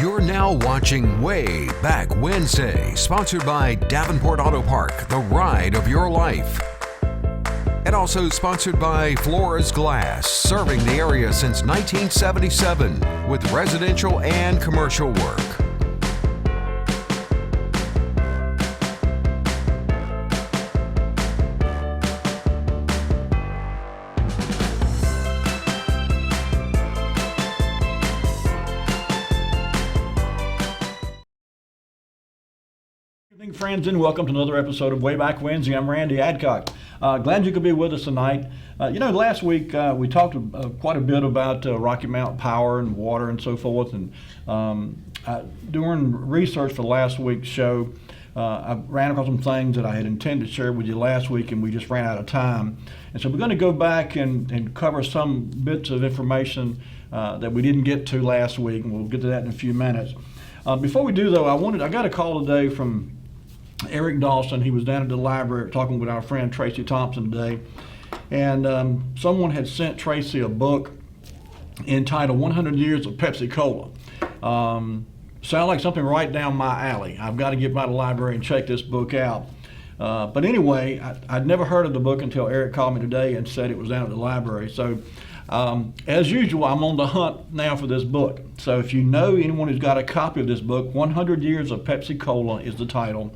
You're now watching Wayback Wednesday, sponsored by Davenport Auto Park, the ride of your life. And also sponsored by Flores Glass, serving the area since 1977 with residential and commercial work. Good evening, friends, and welcome to another episode of Wayback Wednesday. I'm Randy Adcock. Glad you could be with us tonight. Last week we talked quite a bit about Rocky Mountain power and water and so forth. And during research for last week's show, I ran across some things that I had intended to share with you last week, and we just ran out of time. And so we're going to go back and cover some bits of information that we didn't get to last week, and we'll get to that in a few minutes. Before we do, though, I got a call today from Eric Dawson. He was down at the library talking with our friend Tracy Thompson today, and someone had sent Tracy a book entitled 100 Years of Pepsi Cola. Sound like something right down my alley. I've got to get by the library and check this book out. But anyway, I'd never heard of the book until Eric called me today and said it was down at the library. So as usual, I'm on the hunt now for this book. So if you know anyone who's got a copy of this book, 100 Years of Pepsi Cola is the title.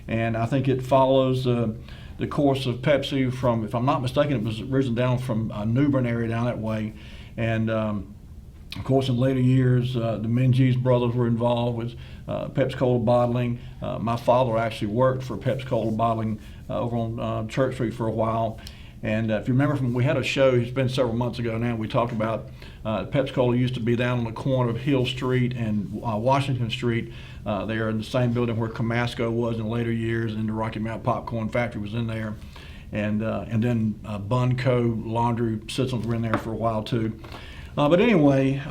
And I think it follows the course of Pepsi from, if I'm not mistaken, it was originally down from New Bern area down that way. And of course, in later years, the Menzies brothers were involved with Pepsi Cola bottling. My father actually worked for Pepsi Cola bottling over on Church Street for a while. And if you remember, we had a show, it's been several months ago now, we talked about Pepsi Cola used to be down on the corner of Hill Street and Washington Street. There in the same building where Camasco was in later years, and the Rocky Mountain Popcorn Factory was in there. And then Bunco laundry systems were in there for a while too. But anyway,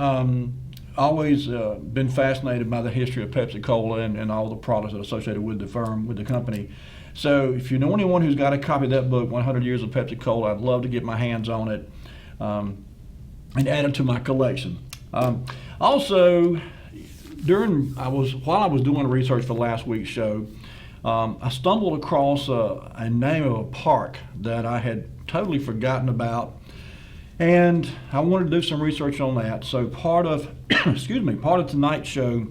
always been fascinated by the history of Pepsi Cola and all the products that are associated with the firm, with the company. So if you know anyone who's got a copy of that book, 100 Years of Pepsi Cola, I'd love to get my hands on it and add it to my collection. Also, while I was doing research for last week's show, I stumbled across a name of a park that I had totally forgotten about, and I wanted to do some research on that. So part of tonight's show,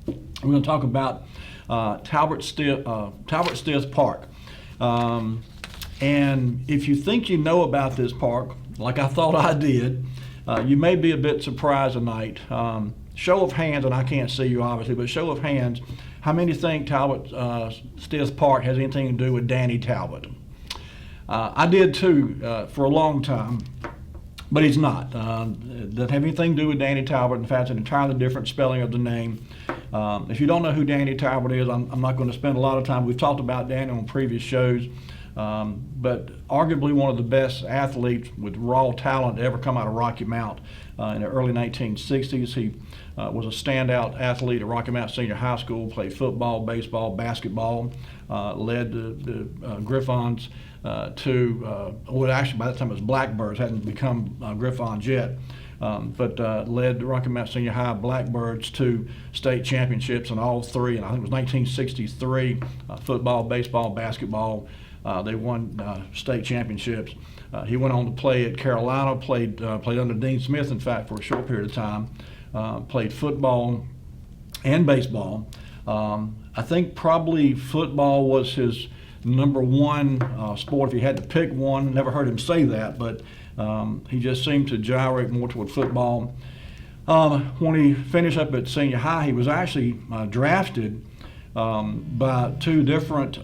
we're going to talk about Talbot Stith Park. And if you think you know about this park, like I thought I did, you may be a bit surprised tonight. Show of hands, and I can't see you obviously, but show of hands, how many think Talbot Stith Park has anything to do with Danny Talbot? I did too for a long time, but he's not. Doesn't have anything to do with Danny Talbot. In fact, it's an entirely different spelling of the name. If you don't know who Danny Talbot is, I'm not going to spend a lot of time. We've talked about Danny on previous shows, but arguably one of the best athletes with raw talent to ever come out of Rocky Mount in the early 1960s. He was a standout athlete at Rocky Mount Senior High School, played football, baseball, basketball, led the Griffons actually by that time it was Blackbirds, hadn't become Griffons yet. But led the Rocky Mount Senior High Blackbirds to state championships in all three, and I think it was 1963, football, baseball, basketball. They won state championships. He went on to play at Carolina, played under Dean Smith, in fact, for a short period of time. Played football and baseball. I think probably football was his number one sport if he had to pick one. Never heard him say that, but he just seemed to gyrate more toward football. When he finished up at senior high, he was actually drafted by two different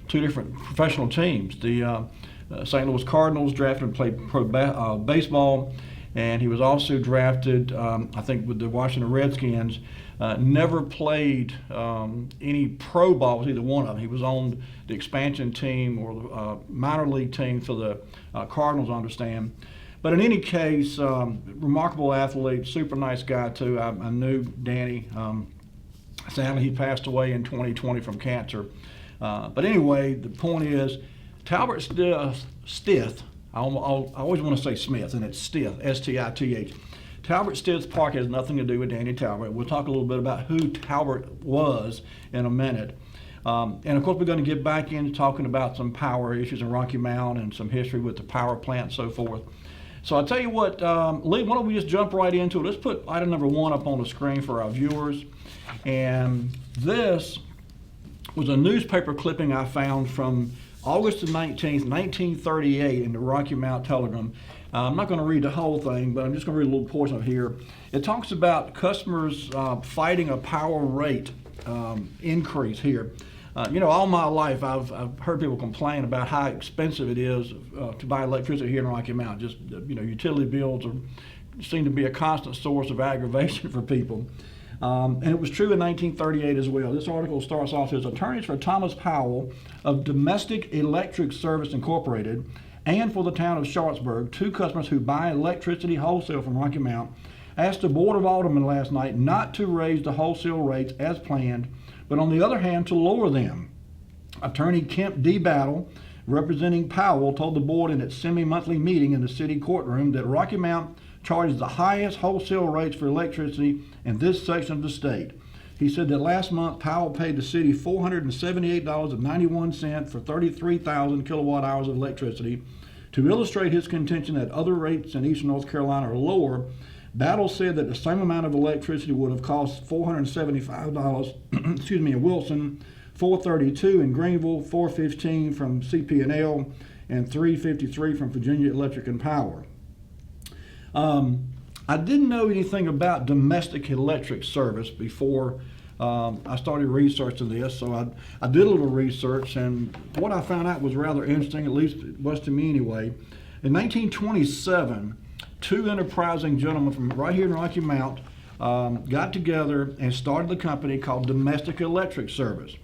professional teams. The St. Louis Cardinals drafted and played pro baseball, and he was also drafted, I think, with the Washington Redskins. Never played any pro ball with either one of them. He was on the expansion team or the minor league team for the Cardinals, I understand. But in any case, remarkable athlete, super nice guy too. I knew Danny. Sadly, he passed away in 2020 from cancer. But anyway, the point is, Talbot Stith, I always want to say Smith, and it's Stith, S-T-I-T-H. Talbot Stitz Park has nothing to do with Danny Talbot. We'll talk a little bit about who Talbot was in a minute. And of course, we're going to get back into talking about some power issues in Rocky Mount and some history with the power plant and so forth. So I'll tell you what, Lee, why don't we just jump right into it? Let's put item number 1 up on the screen for our viewers. And this was a newspaper clipping I found from August the 19th, 1938 in the Rocky Mount Telegram. I'm not going to read the whole thing, but I'm just going to read a little portion of it here. It talks about customers fighting a power rate increase here. All my life I've heard people complain about how expensive it is to buy electricity here in Rocky Mount. Just, utility bills seem to be a constant source of aggravation for people. And it was true in 1938 as well. This article starts off as attorneys for Thomas Powell of Domestic Electric Service Incorporated and for the town of Sharpsburg, 2 customers who buy electricity wholesale from Rocky Mount, asked the Board of Aldermen last night not to raise the wholesale rates as planned, but on the other hand to lower them. Attorney Kemp D. Battle, representing Powell, told the board in its semi-monthly meeting in the city courtroom that Rocky Mount charges the highest wholesale rates for electricity in this section of the state. He said that last month Powell paid the city $478.91 for 33,000 kilowatt hours of electricity. To illustrate his contention that other rates in eastern North Carolina are lower, Battle said that the same amount of electricity would have cost $475 in Wilson, $432 in Greenville, $415 from CP&L, and $353 from Virginia Electric and Power. I didn't know anything about domestic electric service before I started researching this, so I did a little research, and what I found out was rather interesting, at least it was to me anyway. In 1927, 2 enterprising gentlemen from right here in Rocky Mount got together and started a company called Domestic Electric Service.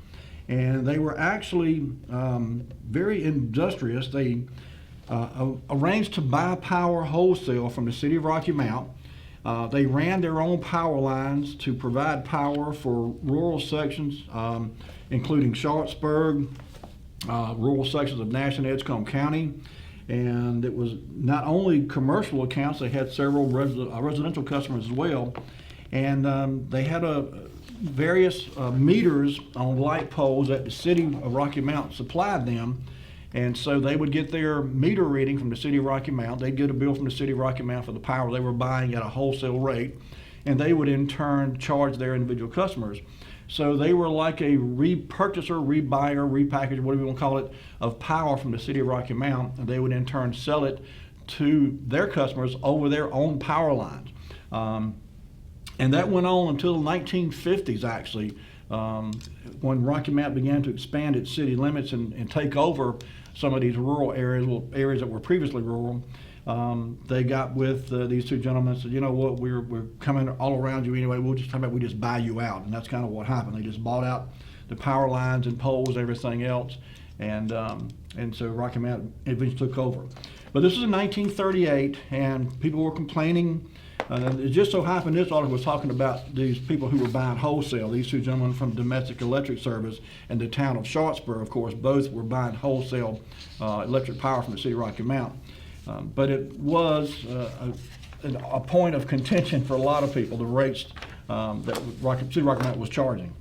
And they were actually very industrious. They arranged to buy power wholesale from the city of Rocky Mount. They ran their own power lines to provide power for rural sections, including Sharpsburg, rural sections of Nash and Edgecombe County. And it was not only commercial accounts, they had several residential customers as well. And they had various meters on light poles that the city of Rocky Mount supplied them. And so they would get their meter reading from the city of Rocky Mount. They'd get a bill from the city of Rocky Mount for the power they were buying at a wholesale rate. And they would in turn charge their individual customers. So they were like a repurchaser, rebuyer, repackager, whatever you want to call it, of power from the city of Rocky Mount. And they would in turn sell it to their customers over their own power lines. And that went on until the 1950s, actually, when Rocky Mount began to expand its city limits and take over some of these rural areas, areas that were previously rural. They got with these 2 gentlemen and said, you know what, we're coming all around you anyway, we just buy you out. And that's kind of what happened. They just bought out the power lines and poles, everything else. And so Rocky Mount eventually took over. But this was in 1938, and people were complaining. It just so happened this article was talking about these people who were buying wholesale. These 2 gentlemen from Domestic Electric Service and the town of Sharpsburg, of course, both were buying wholesale electric power from the city of Rocky Mount. But it was a point of contention for a lot of people, the rates that City of Rocky Mount was charging.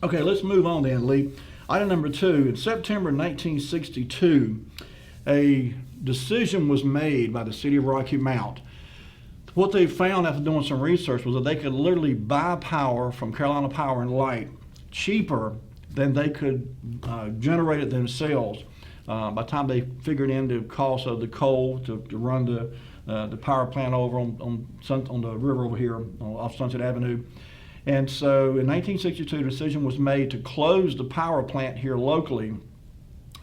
Okay, let's move on then, Lee. Item number 2, in September 1962, a decision was made by the city of Rocky Mount. What they found after doing some research was that they could literally buy power from Carolina Power and Light cheaper than they could generate it themselves. By the time they figured in the cost of the coal to run the power plant over on the river over here off Sunset Avenue. And so in 1962, a decision was made to close the power plant here locally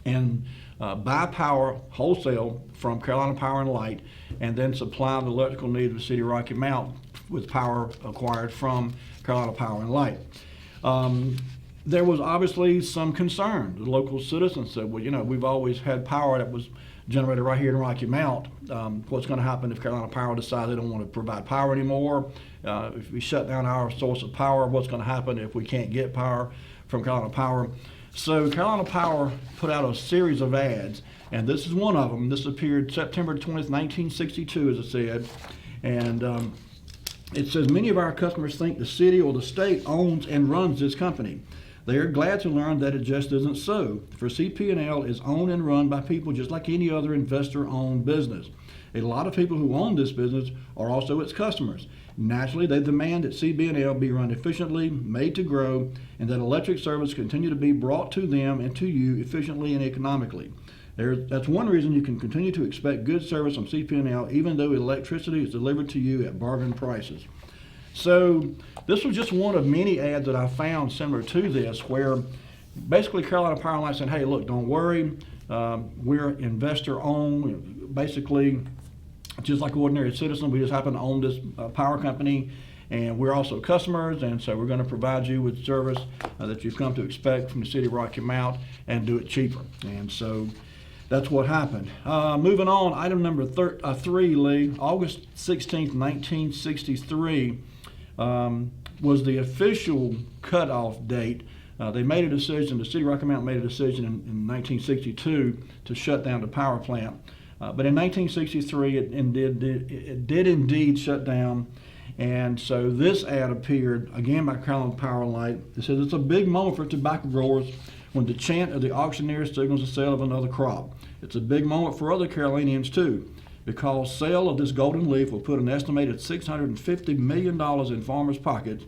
and buy power wholesale from Carolina Power and Light, and then supply the electrical needs of the city of Rocky Mount with power acquired from Carolina Power and Light. There was obviously some concern. The local citizens said, well, we've always had power that was generated right here in Rocky Mount. What's going to happen if Carolina Power decides they don't want to provide power anymore? If we shut down our source of power, what's going to happen if we can't get power from Carolina Power? So Carolina Power put out a series of ads, and this is one of them. This appeared September 20th, 1962, as I said. And It says, many of our customers think the city or the state owns and runs this company. They are glad to learn that it just isn't so. For CP&L is owned and run by people just like any other investor-owned business. A lot of people who own this business are also its customers. Naturally, they demand that CB&L be run efficiently, made to grow, and that electric service continue to be brought to them and to you efficiently and economically. That's one reason you can continue to expect good service from CP&L even though electricity is delivered to you at bargain prices. So this was just one of many ads that I found similar to this, where basically Carolina Power & Light said, hey, look, don't worry, we're investor-owned, basically just like an ordinary citizen. We just happen to own this power company, and we're also customers, and so we're going to provide you with service that you've come to expect from the city of Rocky Mount and do it cheaper. And so that's what happened. Moving on, item number 3, Lee. August 16th, 1963 was the official cutoff date. They made a decision, the city of Rocky Mount made a decision in 1962 to shut down the power plant. But in 1963, it did indeed shut down. And so this ad appeared, again by Carolina Power & Light. It says, it's a big moment for tobacco growers when the chant of the auctioneer signals the sale of another crop. It's a big moment for other Carolinians too, because sale of this golden leaf will put an estimated $650 million in farmers' pockets.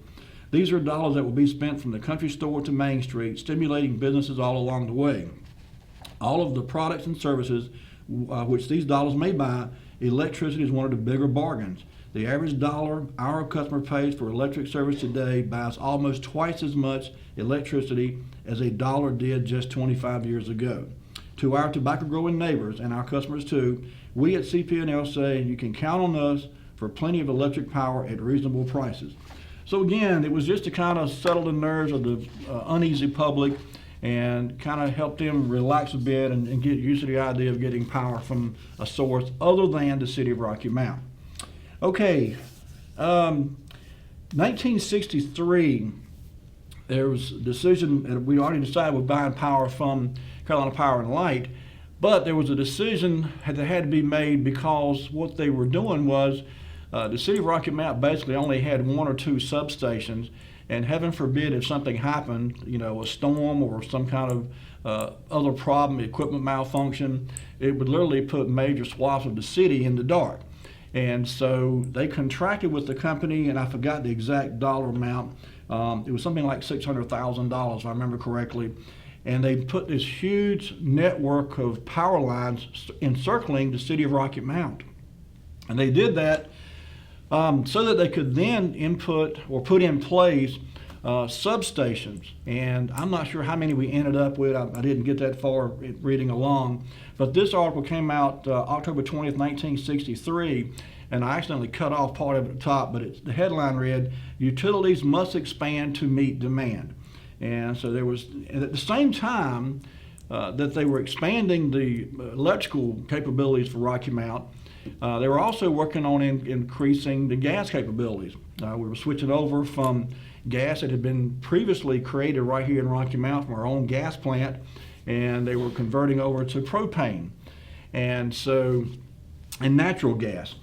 These are dollars that will be spent from the country store to Main Street, stimulating businesses all along the way. All of the products and services which these dollars may buy, electricity is one of the bigger bargains. The average dollar our customer pays for electric service today buys almost twice as much electricity as a dollar did just 25 years ago. To our tobacco growing neighbors and our customers too, we at CP&L say you can count on us for plenty of electric power at reasonable prices. So again, it was just to kind of settle the nerves of the uneasy public and kind of help them relax a bit and get used to the idea of getting power from a source other than the city of Rocky Mount. Okay, 1963, there was a decision, and we already decided we're buying power from Carolina Power & Light, but there was a decision that had to be made because what they were doing was the city of Rocky Mount basically only had 1 or 2 substations. And heaven forbid if something happened, a storm or some kind of other problem, equipment malfunction, it would literally put major swaths of the city in the dark. And so they contracted with the company, and I forgot the exact dollar amount. It was something like $600,000, if I remember correctly. And they put this huge network of power lines encircling the city of Rocky Mount. And they did that so that they could then input or put in place substations. And I'm not sure how many we ended up with. I didn't get that far reading along. But this article came out October 20th, 1963, and I accidentally cut off part of it at the top, but the headline read, "Utilities must expand to meet demand." And so there was, and at the same time that they were expanding the electrical capabilities for Rocky Mount, they were also working on increasing the gas capabilities. We were switching over from gas that had been previously created right here in Rocky Mount from our own gas plant, and they were converting over to propane, and natural gas,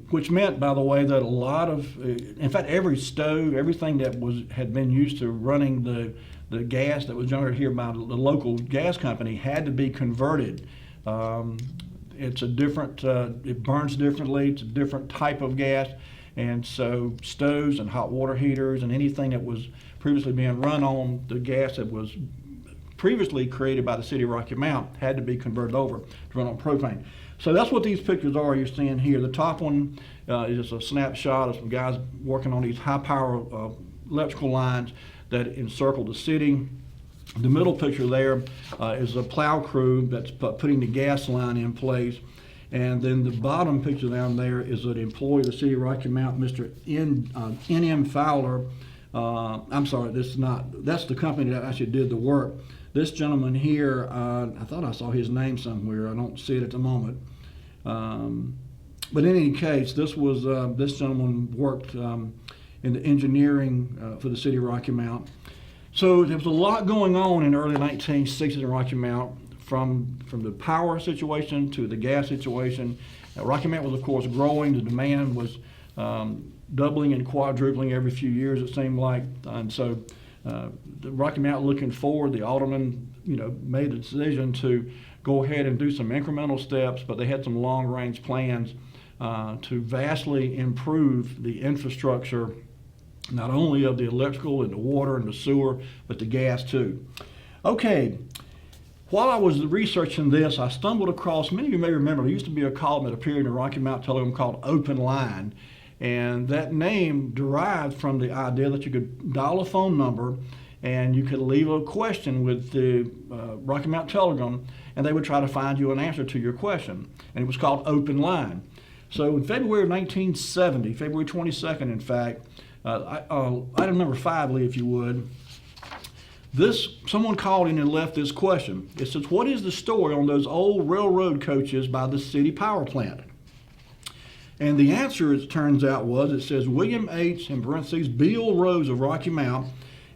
which meant, by the way, that a lot of, in fact, every stove, everything that had been used to running the gas that was generated here by the local gas company had to be converted. It's a different, it burns differently, it's a different type of gas, and so stoves and hot water heaters and anything that was previously being run on the gas that was previously created by the city of Rocky Mount had to be converted over to run on propane. So that's what these pictures are you're seeing here. The top one is just a snapshot of some guys working on these high power electrical lines that encircle the city. The middle picture there is a plow crew that's putting the gas line in place. And then the bottom picture down there is an employee of the city of Rocky Mount, Mr. N.M. Fowler. I'm sorry, that's the company that actually did the work. This gentleman here, I thought I saw his name somewhere. I don't see it at the moment. But in any case, this gentleman worked in the engineering for the city of Rocky Mount. So there was a lot going on in the early 1960s in Rocky Mount, from the power situation to the gas situation. Rocky Mount was, of course, growing. The demand was doubling and quadrupling every few years, it seemed like. And so the Rocky Mountain looking forward, the aldermen, made the decision to go ahead and do some incremental steps, but they had some long-range plans to vastly improve the infrastructure, not only of the electrical and the water and the sewer, but the gas too. Okay, while I was researching this, I stumbled across, many of you may remember, there used to be a column that appeared in the Rocky Mountain Telegram called Open Line. And that name derived from the idea that you could dial a phone number and you could leave a question with the Rocky Mountain Telegram, and they would try to find you an answer to your question. And it was called Open Line. So in February of 1970, February 22nd, in fact, item number 5, Lee, if you would, someone called in and left this question. It says, what is the story on those old railroad coaches by the city power plant? And the answer, it turns out, it says William H., in parentheses, Bill Rose of Rocky Mount,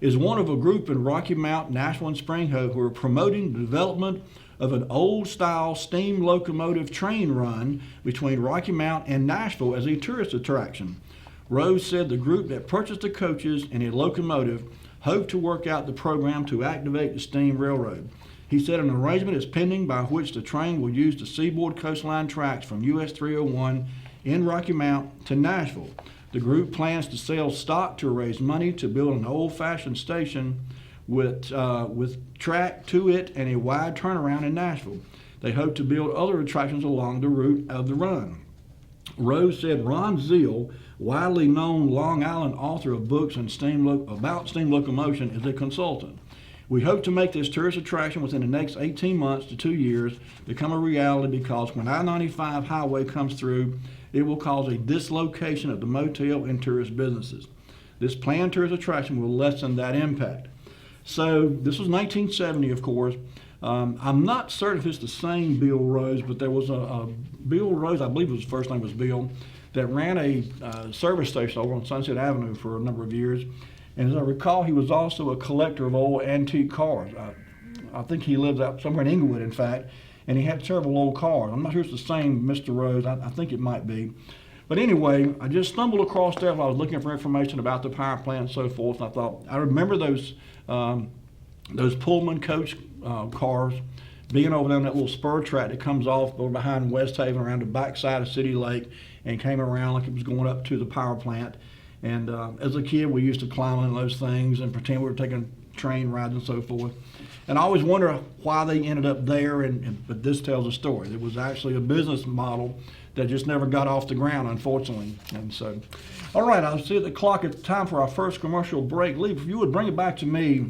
is one of a group in Rocky Mount, Nashville, and Spring Hope who are promoting the development of an old-style steam locomotive train run between Rocky Mount and Nashville as a tourist attraction. Rose said the group that purchased the coaches and a locomotive hoped to work out the program to activate the steam railroad. He said an arrangement is pending by which the train will use the seaboard coastline tracks from US 301 in Rocky Mount to Nashville. The group plans to sell stock to raise money to build an old-fashioned station with track to it and a wide turnaround in Nashville. They hope to build other attractions along the route of the run. Rose said Ron Zeal, widely known Long Island author of books and about steam locomotion, is a consultant. We hope to make this tourist attraction within the next 18 months to 2 years become a reality, because when I-95 highway comes through, it will cause a dislocation of the motel and tourist businesses. This planned tourist attraction will lessen that impact. So this was 1970, of course. I'm not certain if it's the same Bill Rose, but there was a Bill Rose, I believe his first name was Bill, that ran a service station over on Sunset Avenue for a number of years. And as I recall, he was also a collector of old antique cars. I think he lives out somewhere in Inglewood, in fact, and he had several old cars. I'm not sure it's the same Mr. Rose. I think it might be. But anyway, I just stumbled across that while I was looking for information about the power plant and so forth. And I thought, I remember those Pullman coach cars being over there on that little spur track that comes off over behind West Haven around the backside of City Lake and came around like it was going up to the power plant. And as a kid, we used to climb on those things and pretend we were taking train rides and so forth. And I always wonder why they ended up there, but this tells a story. It was actually a business model that just never got off the ground, unfortunately. And so, all right, I see at the clock, it's time for our first commercial break. Lee, if you would bring it back to me.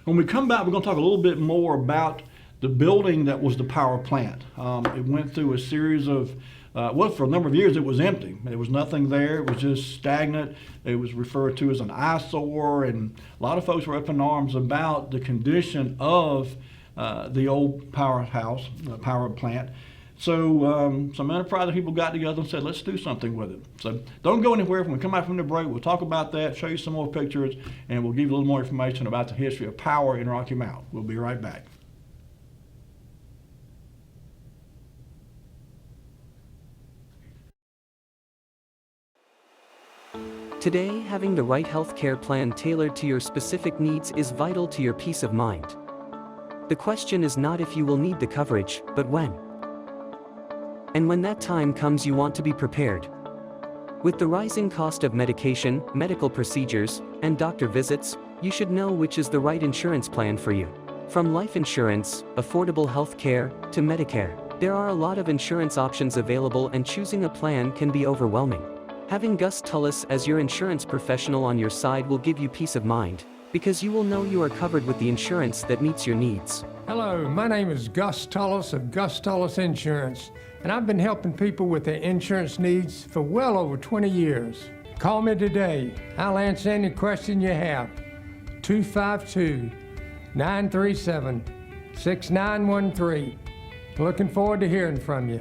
When we come back, we're going to talk a little bit more about the building that was the power plant. It went through a series of for a number of years it was empty. There was nothing there. It was just stagnant. It was referred to as an eyesore, and a lot of folks were up in arms about the condition of the old powerhouse, power plant. So some enterprising people got together and said, let's do something with it. So don't go anywhere. When we come back from the break, we'll talk about that, show you some more pictures, and we'll give you a little more information about the history of power in Rocky Mount. We'll be right back. Today, having the right healthcare plan tailored to your specific needs is vital to your peace of mind. The question is not if you will need the coverage, but when. And when that time comes, you want to be prepared. With the rising cost of medication, medical procedures, and doctor visits, you should know which is the right insurance plan for you. From life insurance, affordable health care, to Medicare, there are a lot of insurance options available, and choosing a plan can be overwhelming. Having Gus Tullis as your insurance professional on your side will give you peace of mind, because you will know you are covered with the insurance that meets your needs. Hello, my name is Gus Tullis of Gus Tullis Insurance, and I've been helping people with their insurance needs for well over 20 years. Call me today. I'll answer any question you have. 252-937-6913. Looking forward to hearing from you.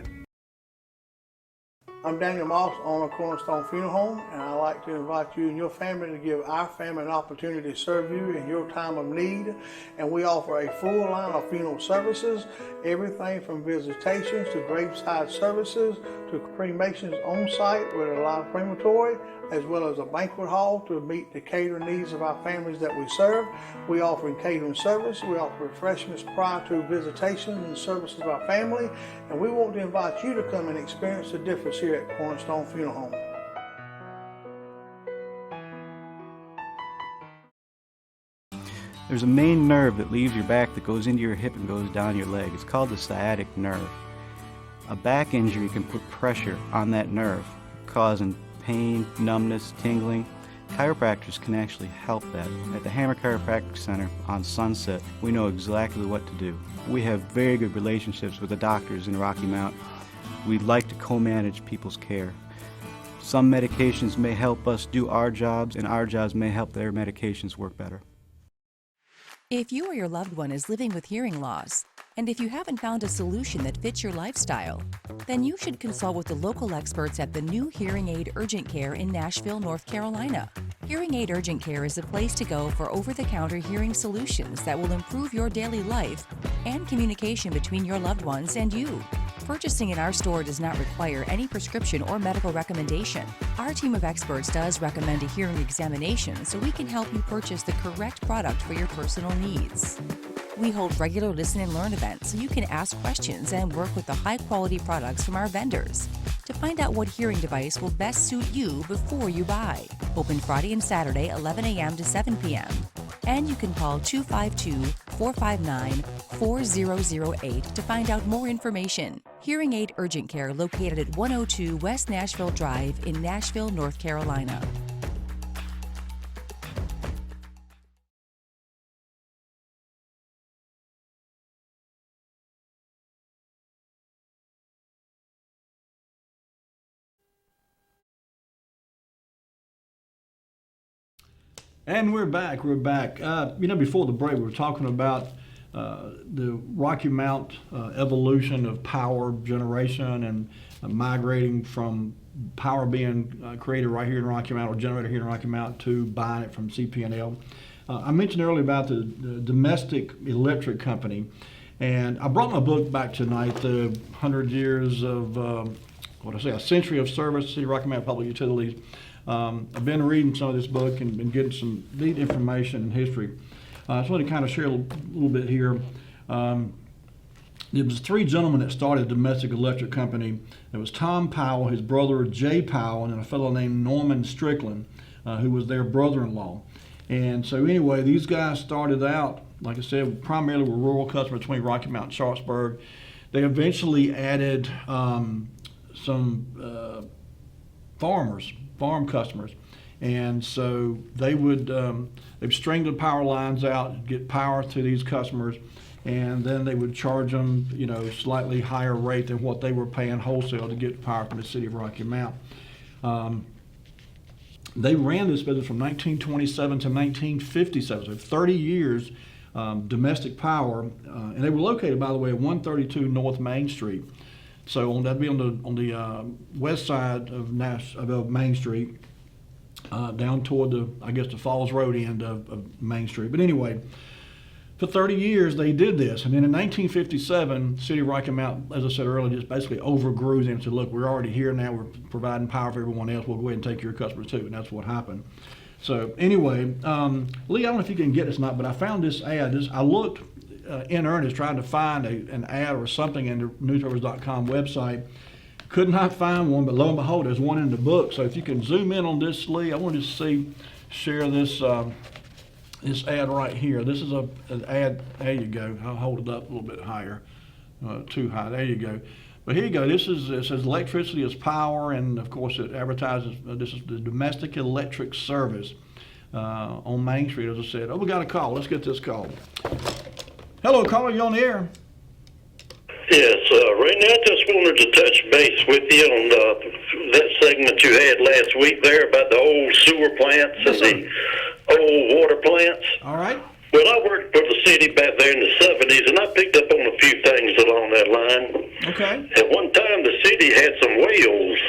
I'm Daniel Moss, owner of Cornerstone Funeral Home, and I'd like to invite you and your family to give our family an opportunity to serve you in your time of need. And we offer a full line of funeral services, everything from visitations to graveside services to cremations on site with a live crematory, as well as a banquet hall to meet the catering needs of our families that we serve. We offer catering service, we offer refreshments prior to visitations and services of our family, and we want to invite you to come and experience the difference here at Cornerstone Funeral Home. There's a main nerve that leaves your back that goes into your hip and goes down your leg. It's called the sciatic nerve. A back injury can put pressure on that nerve, causing pain, numbness, tingling. Chiropractors can actually help that. At the Hammer Chiropractic Center on Sunset, we know exactly what to do. We have very good relationships with the doctors in Rocky Mount. We like to co-manage people's care. Some medications may help us do our jobs, and our jobs may help their medications work better. If you or your loved one is living with hearing loss, and if you haven't found a solution that fits your lifestyle, then you should consult with the local experts at the new Hearing Aid Urgent Care in Nashville, North Carolina. Hearing Aid Urgent Care is a place to go for over-the-counter hearing solutions that will improve your daily life and communication between your loved ones and you. Purchasing in our store does not require any prescription or medical recommendation. Our team of experts does recommend a hearing examination so we can help you purchase the correct product for your personal needs. We hold regular listen and learn events so you can ask questions and work with the high-quality products from our vendors to find out what hearing device will best suit you before you buy. Open Friday and Saturday, 11 a.m. to 7 p.m. And you can call 252-459-4008 to find out more information. Hearing Aid Urgent Care located at 102 West Nashville Drive in Nashville, North Carolina. And we're back. Before the break, we were talking about the Rocky Mount evolution of power generation and migrating from power being created right here in Rocky Mount or generated here in Rocky Mount to buying it from CP&L. I mentioned earlier about the domestic electric company, and I brought my book back tonight, the 100 years of, a century of service, City of Rocky Mount Public Utilities. I've been reading some of this book and been getting some neat information and history. I just want to kind of share a little bit here. There was three gentlemen that started a domestic electric company. It was Tom Powell, his brother Jay Powell, and then a fellow named Norman Strickland, who was their brother-in-law. And so anyway, these guys started out, like I said, primarily were rural customers between Rocky Mount and Sharpsburg. They eventually added some farm customers, and so they would they'd string the power lines out, get power to these customers, and then they would charge them, slightly higher rate than what they were paying wholesale to get power from the City of Rocky Mount. They ran this business from 1927 to 1957, so 30 years domestic power, and they were located, by the way, at 132 North Main Street. So that'd be on the west side of Main Street, down toward the Falls Road end of Main Street. But anyway, for 30 years they did this, and then in 1957, City of Rocky Mount, as I said earlier, just basically overgrew them and said, "Look, we're already here now. We're providing power for everyone else. We'll go ahead and take your customers too," and that's what happened. So anyway, Lee, I don't know if you can get this or not, but I found this ad. I looked in earnest trying to find an ad or something in the newspapers.com website. Could not find one, but lo and behold, there's one in the book. So if you can zoom in on this, Lee, I want to share this this ad right here. This is an ad. There you go. I'll hold it up a little bit higher. Too high. There you go. But here you go. It says electricity is power, and of course it advertises. This is the domestic electric service on Main Street. As I said, we got a call. Let's get this call. Hello, caller. You on the air? Yes, right now I just wanted to touch base with you on that segment you had last week there about the old sewer plants and the old water plants. All right. Well, I worked for the city back there in the 70s, and I picked up on a few things along that line. Okay. At one time, the city had some wells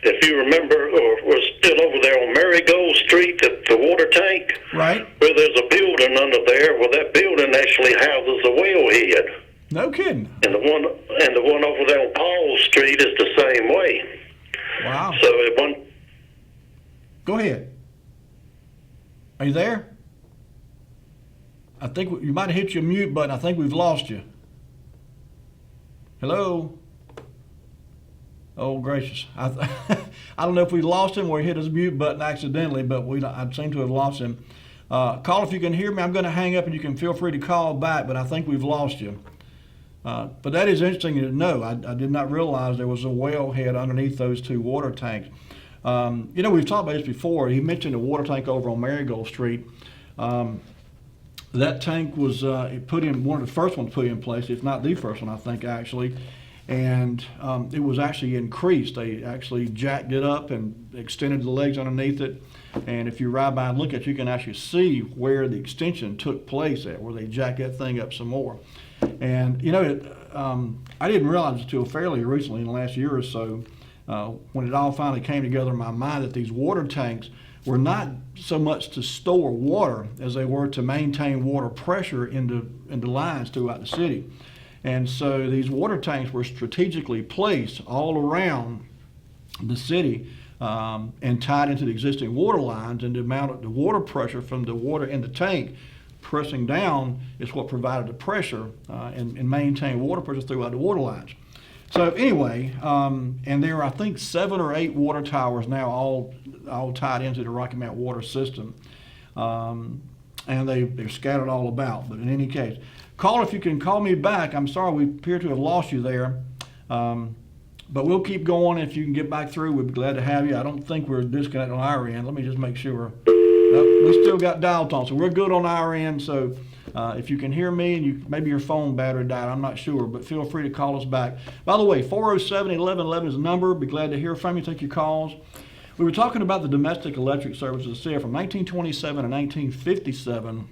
if you remember, or was still over there on Marigold Street, the water tank. Right. Well, there's a building under there. Well, that building actually houses a wellhead. No kidding. And the one over there on Paul Street is the same way. Wow. So it one. Go ahead. Are you there? I think you might have hit your mute button. I think we've lost you. Hello? Oh, gracious. I don't know if we lost him or he hit his mute button accidentally, but I seem to have lost him. Call if you can hear me. I'm going to hang up and you can feel free to call back, but I think we've lost you. But that is interesting to know. I did not realize there was a wellhead underneath those two water tanks. We've talked about this before. He mentioned a water tank over on Marigold Street. That tank was put in, one of the first ones put in place, if not the first one, I think, actually. And it was actually increased. They actually jacked it up and extended the legs underneath it. And if you ride by and look at it, you can actually see where the extension took place at, where they jacked that thing up some more. And, I didn't realize until fairly recently, in the last year or so, when it all finally came together in my mind, that these water tanks were not so much to store water as they were to maintain water pressure into lines throughout the city. And so these water tanks were strategically placed all around the city and tied into the existing water lines, and the amount of the water pressure from the water in the tank pressing down is what provided the pressure and maintained water pressure throughout the water lines. So anyway, and there are, I think, 7 or 8 water towers now all tied into the Rocky Mount water system. And they're scattered all about. But in any case, call if you can call me back. I'm sorry we appear to have lost you there. But we'll keep going. If you can get back through, we'd be glad to have you. I don't think we're disconnected on our end. Let me just make sure. No, we still got dial tone, so we're good on our end. So if you can hear me and maybe your phone battery died, I'm not sure, but feel free to call us back. By the way, 407-1111 is the number. Be glad to hear from you, take your calls. We were talking about the domestic electric services there from 1927 and 1957.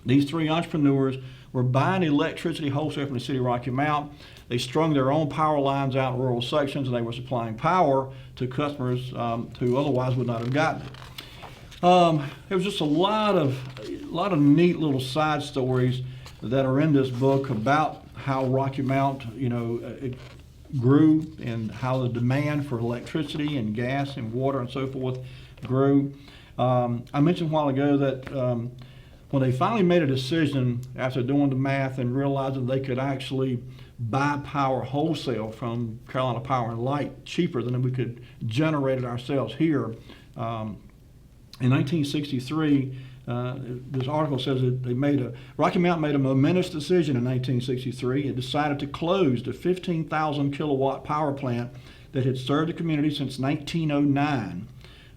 These 3 entrepreneurs were buying electricity wholesale from the city of Rocky Mount. They strung their own power lines out in rural sections, and they were supplying power to customers who otherwise would not have gotten it. There was just a lot of neat little side stories that are in this book about how Rocky Mount, it grew, and how the demand for electricity and gas and water and so forth grew. I mentioned a while ago that when they finally made a decision after doing the math and realizing they could actually buy power wholesale from Carolina Power and Light cheaper than we could generate it ourselves here. In 1963, this article says that Rocky Mount made a momentous decision in 1963. It decided to close the 15,000 kilowatt power plant that had served the community since 1909.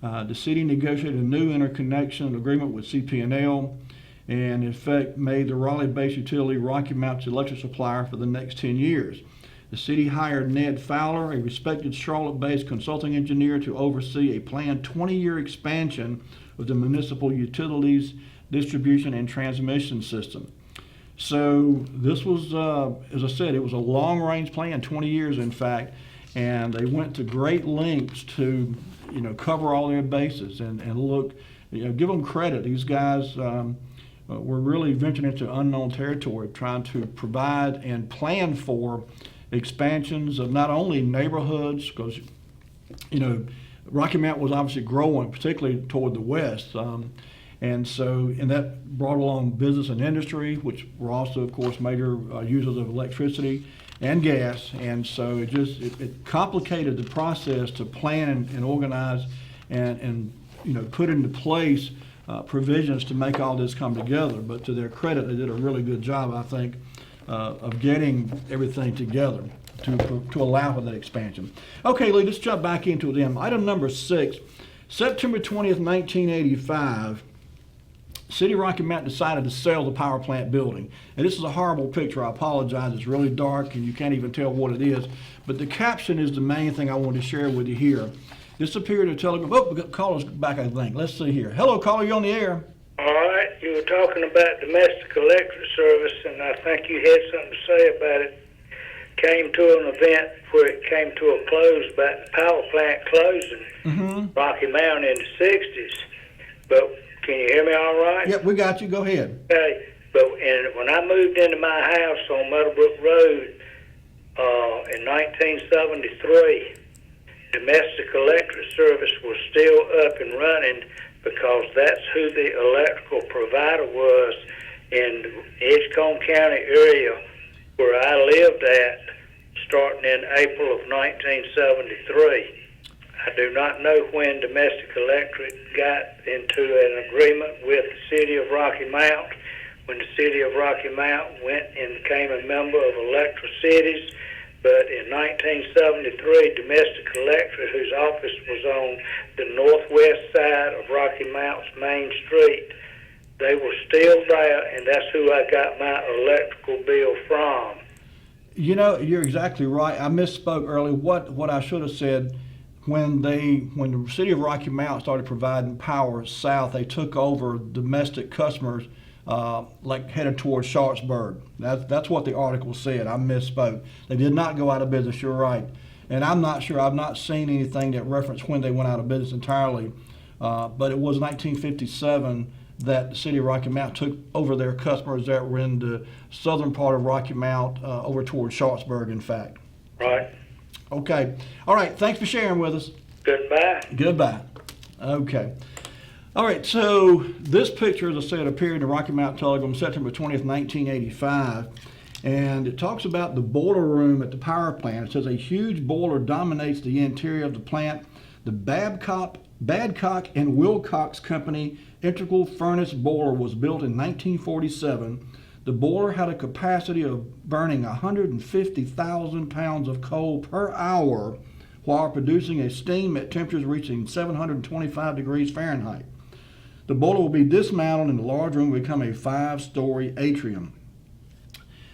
The city negotiated a new interconnection agreement with CP&L, and in effect made the Raleigh-based utility Rocky Mount's electric supplier for the next 10 years. The city hired Ned Fowler, a respected Charlotte-based consulting engineer, to oversee a planned 20-year expansion of the municipal utilities distribution and transmission system. So this was, as I said, it was a long-range plan, 20 years in fact, and they went to great lengths to, cover all their bases and look, give them credit. These guys were really venturing into unknown territory, trying to provide and plan for expansions of not only neighborhoods, because Rocky Mount was obviously growing, particularly toward the west, and that brought along business and industry, which were also, of course, major users of electricity and gas, and so it complicated the process to plan and organize and put into place provisions to make all this come together. But to their credit, they did a really good job, I think, of getting everything together to allow for that expansion. Okay, Lee, let's jump back into them. Item number 6, September 20th, 1985, City of Rocky Mount decided to sell the power plant building. And this is a horrible picture. I apologize. It's really dark and you can't even tell what it is. But the caption is the main thing I wanted to share with you here. This appeared to telegram. Oh, we got callers back, I think. Let's see here. Hello, caller. You're on the air. All right. You were talking about domestic electric service, and I think you had something to say about it. came to an event where it came to a close, about the power plant closing, Rocky Mountain in the 60s. But can you hear me all right? Yep, we got you. Go ahead. Okay. But when I moved into my house on Meadowbrook Road in 1973, domestic electric service was still up and running because that's who the electrical provider was in the Edgecombe County area where I lived at starting in April of 1973. I do not know when Domestic Electric got into an agreement with the City of Rocky Mount. When the City of Rocky Mount went and became a member of Electric Cities, but in 1973, Domestic Electric, whose office was on the northwest side of Rocky Mount's main street, they were still there, and that's who I got my electrical bill from. You know, you're exactly right. I misspoke earlier. What I should have said, when the City of Rocky Mount started providing power south, they took over domestic customers like headed towards Sharpsburg. That's what the article said. I misspoke. They did not go out of business. You're right. And I'm not sure. I've not seen anything that referenced when they went out of business entirely. But it was 1957 that the City of Rocky Mount took over their customers that were in the southern part of Rocky Mount over towards Sharpsburg, in fact. Right. Okay. All right. Thanks for sharing with us. Goodbye. Goodbye. Okay. All right. So this picture, as I said, appeared in the Rocky Mount Telegram September 20th, 1985. And it talks about the boiler room at the power plant. It says a huge boiler dominates the interior of the plant. The Babcock and Wilcox Company integral furnace boiler was built in 1947. The boiler had a capacity of burning 150,000 pounds of coal per hour while producing a steam at temperatures reaching 725 degrees Fahrenheit. The boiler will be dismantled and the large room will become a 5-story atrium.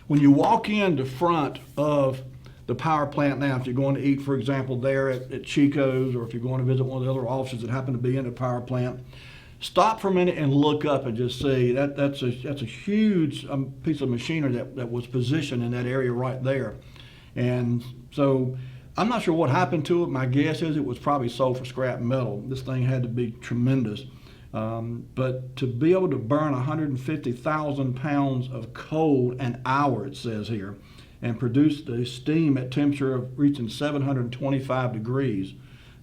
When you walk in the front of the power plant now, if you're going to eat, for example, there at Chico's, or if you're going to visit one of the other offices that happen to be in the power plant, stop for a minute and look up and just see that's a huge piece of machinery that was positioned in that area right there. And so I'm not sure what happened to it. My guess is it was probably sold for scrap metal. This thing had to be tremendous. But to be able to burn 150,000 pounds of coal an hour, it says here, and produce the steam at temperature of reaching 725 degrees.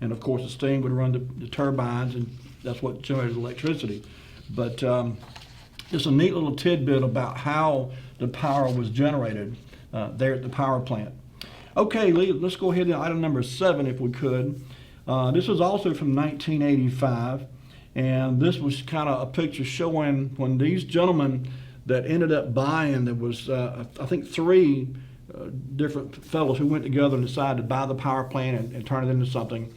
And of course the steam would run the turbines, and that's what generated electricity. But just a neat little tidbit about how the power was generated there at the power plant. Okay, Lee, let's go ahead to item number 7 if we could. This was also from 1985, and this was kind of a picture showing when these gentlemen that ended up buying, there was I think 3 different fellows who went together and decided to buy the power plant and turn it into something.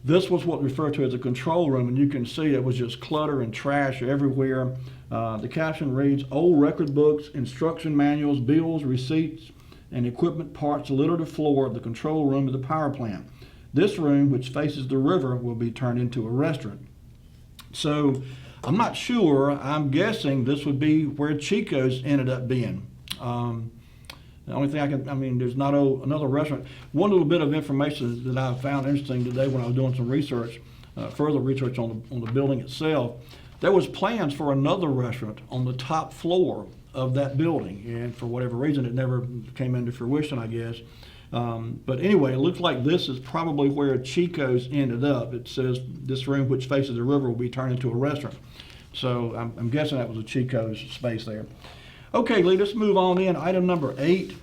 This was what we refer to as a control room, and you can see it was just clutter and trash everywhere. The caption reads, "Old record books, instruction manuals, bills, receipts, and equipment parts litter the floor of the control room of the power plant. This room, which faces the river, will be turned into a restaurant." So I'm not sure. I'm guessing this would be where Chico's ended up being. The only thing there's not another restaurant. One little bit of information that I found interesting today when I was doing some research, further research on the building itself, there was plans for another restaurant on the top floor of that building, and for whatever reason it never came into fruition, I guess. But anyway, it looks like this is probably where Chico's ended up. It says this room which faces the river will be turned into a restaurant. So I'm guessing that was a Chico's space there. Okay, Lee, let's move on in. Item number 8.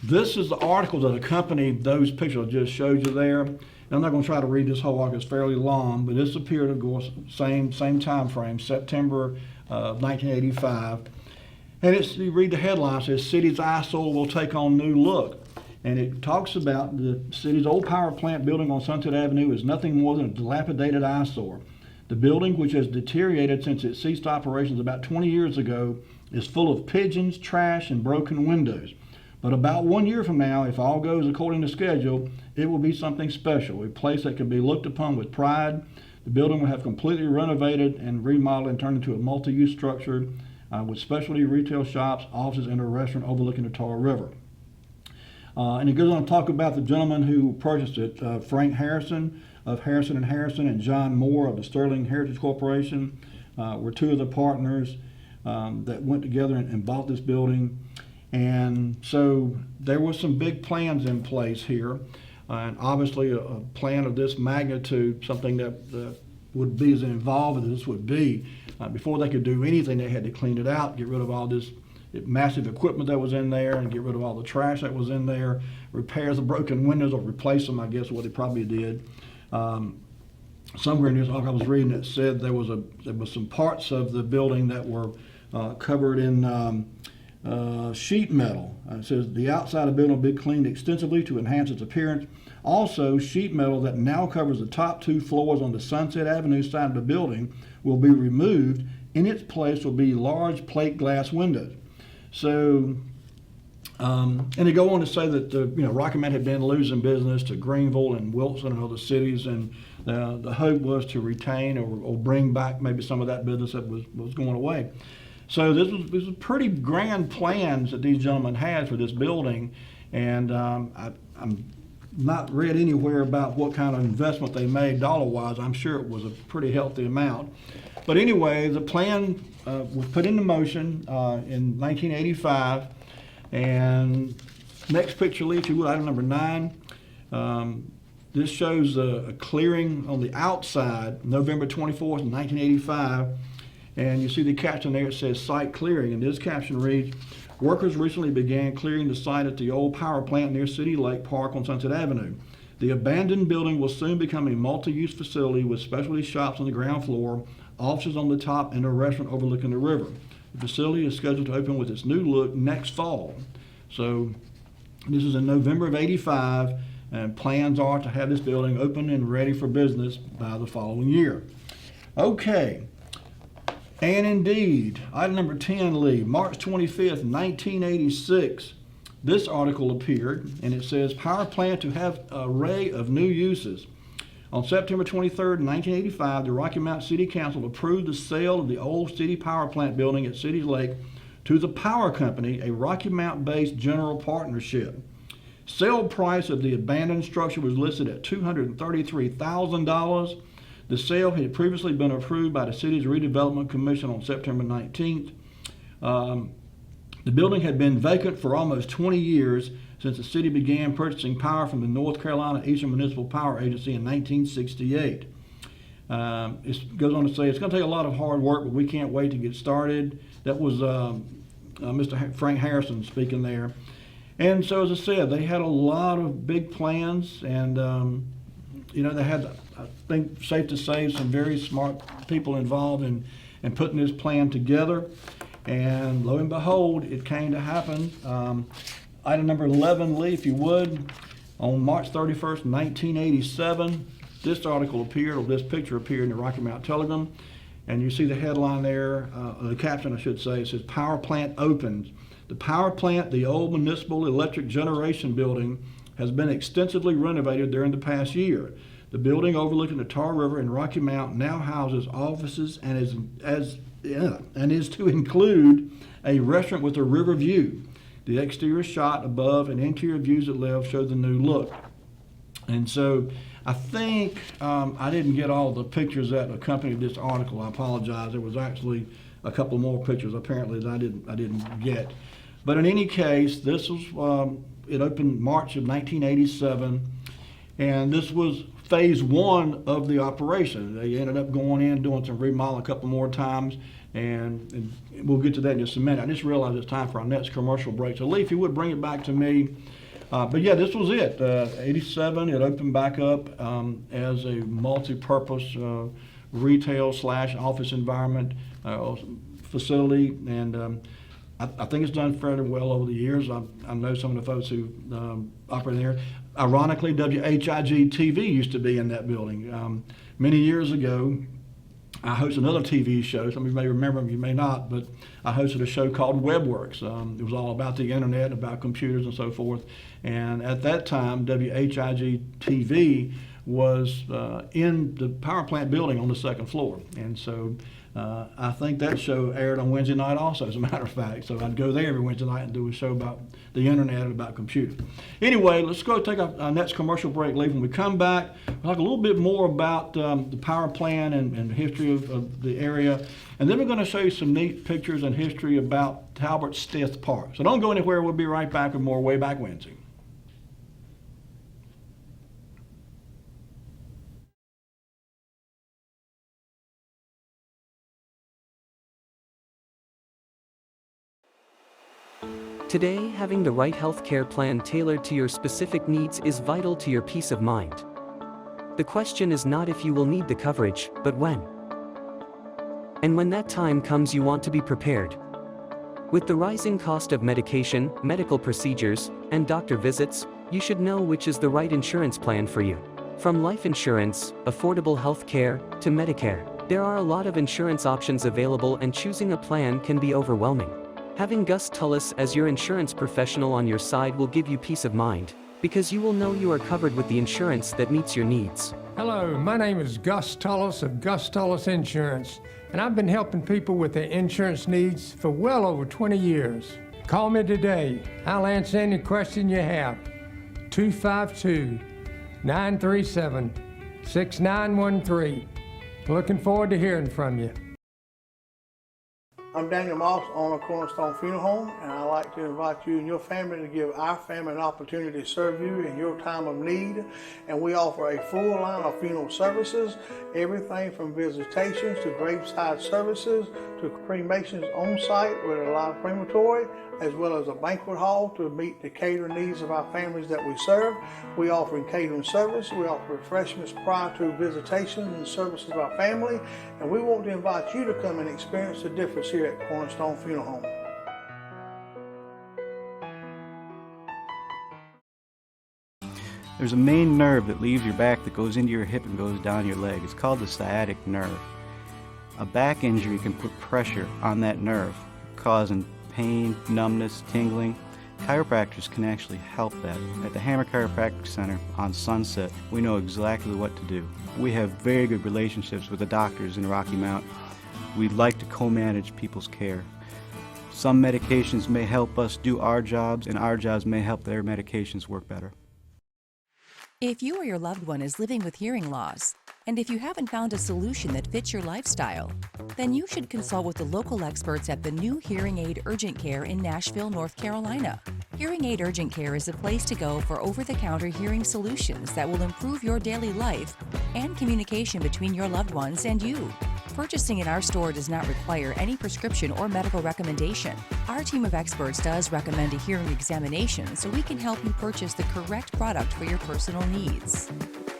This is the article that accompanied those pictures I just showed you there. And I'm not going to try to read this whole article. It's fairly long, but this appeared, of course, same time frame, September 1985. And you read the headline, it says, "City's eyesore will take on new look." And it talks about the city's old power plant building on Sunset Avenue is nothing more than a dilapidated eyesore. The building, which has deteriorated since it ceased operations about 20 years ago, is full of pigeons, trash, and broken windows. But about 1 year from now, if all goes according to schedule, it will be something special, a place that can be looked upon with pride. The building will have completely renovated and remodeled and turned into a multi-use structure with specialty retail shops, offices, and a restaurant overlooking the Tar River. And it goes on to talk about the gentleman who purchased it, Frank Harrison of Harrison & Harrison, and John Moore of the Sterling Heritage Corporation were two of the partners that went together and bought this building. And so there were some big plans in place here, and obviously a plan of this magnitude, something that would be as involved as this would be. Before they could do anything, they had to clean it out, get rid of all this massive equipment that was in there, and get rid of all the trash that was in there, repair the broken windows or replace them, I guess what they probably did. Somewhere in this article I was reading, it said there was some parts of the building that were covered in sheet metal. It says the outside of the building will be cleaned extensively to enhance its appearance. Also, sheet metal that now covers the top 2 floors on the Sunset Avenue side of the building will be removed. In its place will be large plate glass windows. So, and they go on to say that Rocky Mount had been losing business to Greenville and Wilson and other cities, and the hope was to retain or bring back maybe some of that business that was going away. So this was pretty grand plans that these gentlemen had for this building, and I'm not read anywhere about what kind of investment they made dollar-wise. I'm sure it was a pretty healthy amount. But anyway, the plan was put into motion in 1985, and next picture, Lee, if you would, item number 9. This shows a clearing on the outside, November 24th, 1985. And you see the caption there, it says site clearing, and this caption reads, workers recently began clearing the site at the old power plant near City Lake Park on Sunset Avenue. The abandoned building will soon become a multi-use facility with specialty shops on the ground floor, offices on the top, and a restaurant overlooking the river. The facility is scheduled to open with its new look next fall. So this is in November of 85, and plans are to have this building open and ready for business by the following year. Okay. And indeed, item number 10, Lee, March 25th, 1986, this article appeared, and it says, power plant to have an array of new uses. On September 23rd, 1985, the Rocky Mount City Council approved the sale of the old city power plant building at City Lake to the Power Company, a Rocky Mount-based general partnership. Sale price of the abandoned structure was listed at $233,000. The sale had previously been approved by the city's redevelopment commission on September 19th. The building had been vacant for almost 20 years since the city began purchasing power from the North Carolina Eastern Municipal Power Agency in 1968. It goes on to say, it's going to take a lot of hard work, but we can't wait to get started. That was Mr. Frank Harrison speaking there. And so, as I said, they had a lot of big plans, and they had, I think, safe to say, some very smart people involved in putting this plan together. And lo and behold, it came to happen. Item number 11, Lee, if you would, on March 31st, 1987, this article appeared, or this picture appeared in the Rocky Mount Telegram. And you see the headline there, the caption, I should say, it says, Power Plant Opens. The power plant, the old municipal electric generation building, has been extensively renovated during the past year. The building overlooking the Tar River in Rocky Mount now houses offices and is to include a restaurant with a river view. The exterior shot above and interior views at left show the new look. And so I think I didn't get all the pictures that accompanied this article. I apologize. There was actually a couple more pictures apparently that I didn't get. But in any case, this was it opened March of 1987, and this was phase 1 of the operation. They ended up going in, doing some remodel a couple more times, and we'll get to that in just a minute. I just realized it's time for our next commercial break. So Lee, if you would bring it back to me. But yeah, this was it. 87, it opened back up as a multi-purpose retail / office environment facility, and I think it's done fairly well over the years. I know some of the folks who operate there. Ironically, WHIG TV used to be in that building. Many years ago, I hosted another TV show. Some of you may remember them, you may not, but I hosted a show called WebWorks. It was all about the internet, about computers and so forth. And at that time, WHIG TV was in the power plant building on the second floor. And so I think that show aired on Wednesday night also, as a matter of fact. So I'd go there every Wednesday night and do a show about the internet and about computers. Anyway, let's go take our next commercial break. Leave. When we come back, we'll talk a little bit more about the power plant and the history of the area. And then we're going to show you some neat pictures and history about Talbot Stith Park. So don't go anywhere. We'll be right back with more Wayback Wednesday. Today, having the right healthcare plan tailored to your specific needs is vital to your peace of mind. The question is not if you will need the coverage, but when. And when that time comes, you want to be prepared. With the rising cost of medication, medical procedures, and doctor visits, you should know which is the right insurance plan for you. From life insurance, affordable health care, to Medicare, there are a lot of insurance options available, and choosing a plan can be overwhelming. Having Gus Tullis as your insurance professional on your side will give you peace of mind, because you will know you are covered with the insurance that meets your needs. Hello, my name is Gus Tullis of Gus Tullis Insurance, and I've been helping people with their insurance needs for well over 20 years. Call me today. I'll answer any question you have. 252-937-6913. Looking forward to hearing from you. I'm Daniel Moss, owner of Cornerstone Funeral Home, and I'd like to invite you and your family to give our family an opportunity to serve you in your time of need. And we offer a full line of funeral services, everything from visitations to graveside services to cremations on site with a live crematory, as well as a banquet hall to meet the catering needs of our families that we serve. We offer catering service, we offer refreshments prior to visitations and services of our family, and we want to invite you to come and experience the difference here at Cornerstone Funeral Home. There's a main nerve that leaves your back that goes into your hip and goes down your leg. It's called the sciatic nerve. A back injury can put pressure on that nerve, causing pain, numbness, tingling. Chiropractors can actually help that. At the Hammer Chiropractic Center on Sunset, we know exactly what to do. We have very good relationships with the doctors in Rocky Mount. We like to co-manage people's care. Some medications may help us do our jobs, and our jobs may help their medications work better. If you or your loved one is living with hearing loss, and if you haven't found a solution that fits your lifestyle, then you should consult with the local experts at the new Hearing Aid Urgent Care in Nashville, North Carolina. Hearing Aid Urgent Care is a place to go for over-the-counter hearing solutions that will improve your daily life and communication between your loved ones and you. Purchasing in our store does not require any prescription or medical recommendation. Our team of experts does recommend a hearing examination so we can help you purchase the correct product for your personal needs.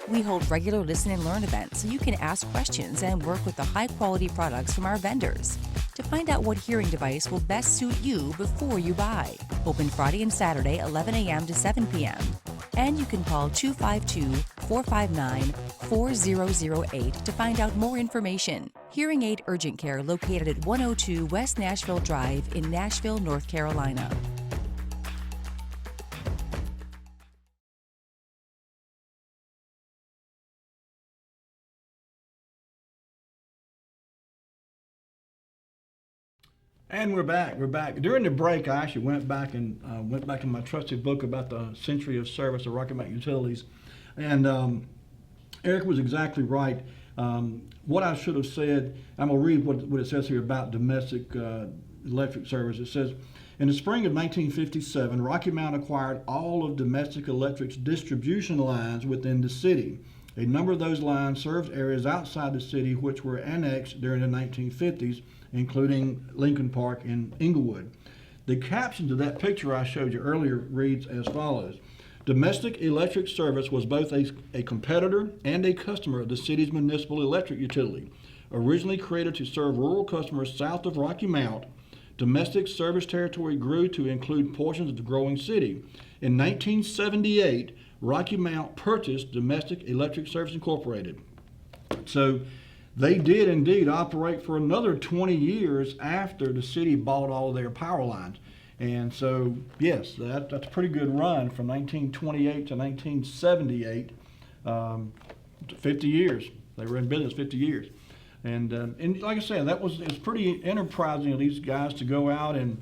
We hold regular listen and learn events so you can ask questions and work with the high-quality products from our vendors to find out what hearing device will best suit you before you buy. Open Friday and Saturday, 11 a.m. to 7 p.m. And you can call 252-459-4008 to find out more information. Hearing Aid Urgent Care located at 102 West Nashville Drive in Nashville, North Carolina. And we're back. During the break, I actually went back in my trusted book about the century of service of Rocky Mount Utilities. And Eric was exactly right. What I should have said, I'm going to read what it says here about domestic electric service. It says, in the spring of 1957, Rocky Mount acquired all of Domestic Electric's distribution lines within the city. A number of those lines served areas outside the city which were annexed during the 1950s, including Lincoln Park and Inglewood. The caption to that picture I showed you earlier reads as follows. Domestic Electric Service was both a competitor and a customer of the city's municipal electric utility. Originally created to serve rural customers south of Rocky Mount, Domestic service territory grew to include portions of the growing city. In 1978, Rocky Mount purchased Domestic Electric Service Incorporated. So they did indeed operate for another 20 years after the city bought all their power lines. And so, yes, that's a pretty good run from 1928 to 1978. 50 years. They were in business 50 years. And like I said, it's pretty enterprising of these guys to go out and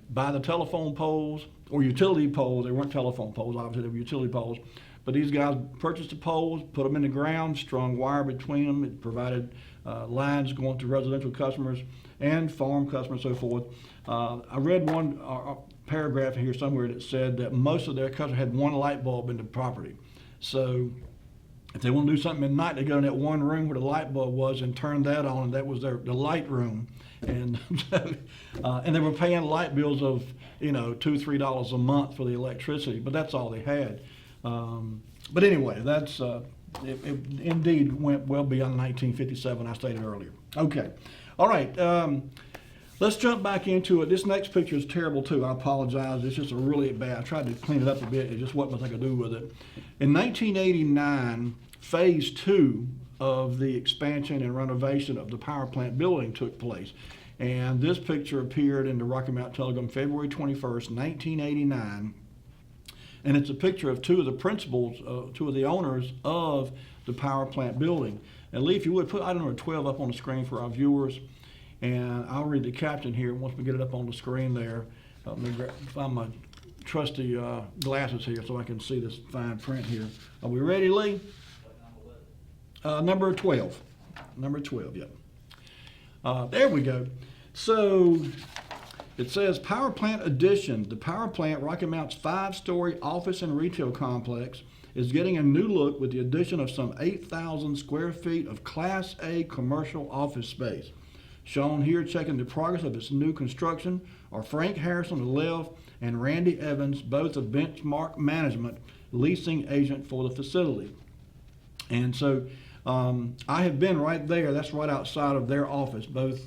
buy the telephone poles or utility poles. They weren't telephone poles, obviously, they were utility poles. But these guys purchased the poles, put them in the ground, strung wire between them. It provided lines going to residential customers and farm customers, and so forth. I read one paragraph here somewhere that said that most of their customers had one light bulb in the property. So if they want to do something at night, they go in that one room where the light bulb was and turn that on, and that was the light room. And and they were paying light bills of $2-3 a month for the electricity, but that's all they had. But anyway, that's it indeed went well beyond 1957, I stated earlier. Okay, all right. Let's jump back into it. This next picture is terrible too. I apologize. It's just a really bad. I tried to clean it up a bit. It just wasn't much I could do with it. In 1989, phase 2 of the expansion and renovation of the power plant building took place. And this picture appeared in the Rocky Mount Telegram February 21st, 1989. And it's a picture of two of the principals, two of the owners of the power plant building. And Lee, if you would, put item number 12 up on the screen for our viewers. And I'll read the caption here once we get it up on the screen there. Let me find my trusty glasses here so I can see this fine print here. Are we ready, Lee? Number 12. Number 12, yeah. There we go. So it says Power Plant Addition. The power plant, Rocky Mount's 5-story office and retail complex, is getting a new look with the addition of some 8,000 square feet of Class A commercial office space. Shown here checking the progress of its new construction are Frank Harrison on the left and Randy Evans, both of Benchmark Management, leasing agent for the facility. And so I have been right there. That's right outside of their office. Both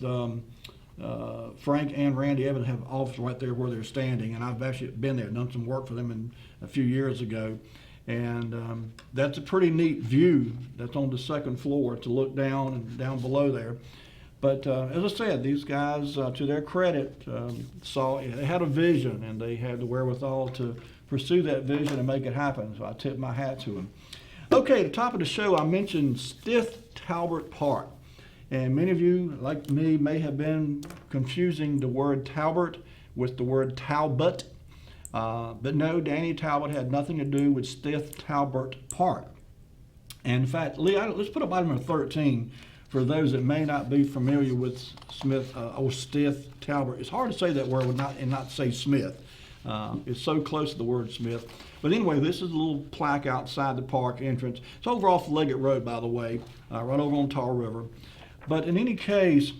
Frank and Randy Evans have an office right there where they're standing, and I've actually been there, done some work for them a few years ago. And that's a pretty neat view that's on the second floor to look down and down below there. But as I said, these guys, to their credit, they had a vision, and they had the wherewithal to pursue that vision and make it happen. So I tip my hat to them. Okay, at the top of the show, I mentioned Stith Talbert Park. And many of you, like me, may have been confusing the word Talbert with the word Talbot. But no, Danny Talbot had nothing to do with Stith Talbert Park. And in fact, Lee, let's put up item number 13. For those that may not be familiar with Stith Talbert, it's hard to say that word and not say Smith. It's so close to the word Smith. But anyway, this is a little plaque outside the park entrance. It's over off Leggett Road, by the way, right over on Tar River. But in any case,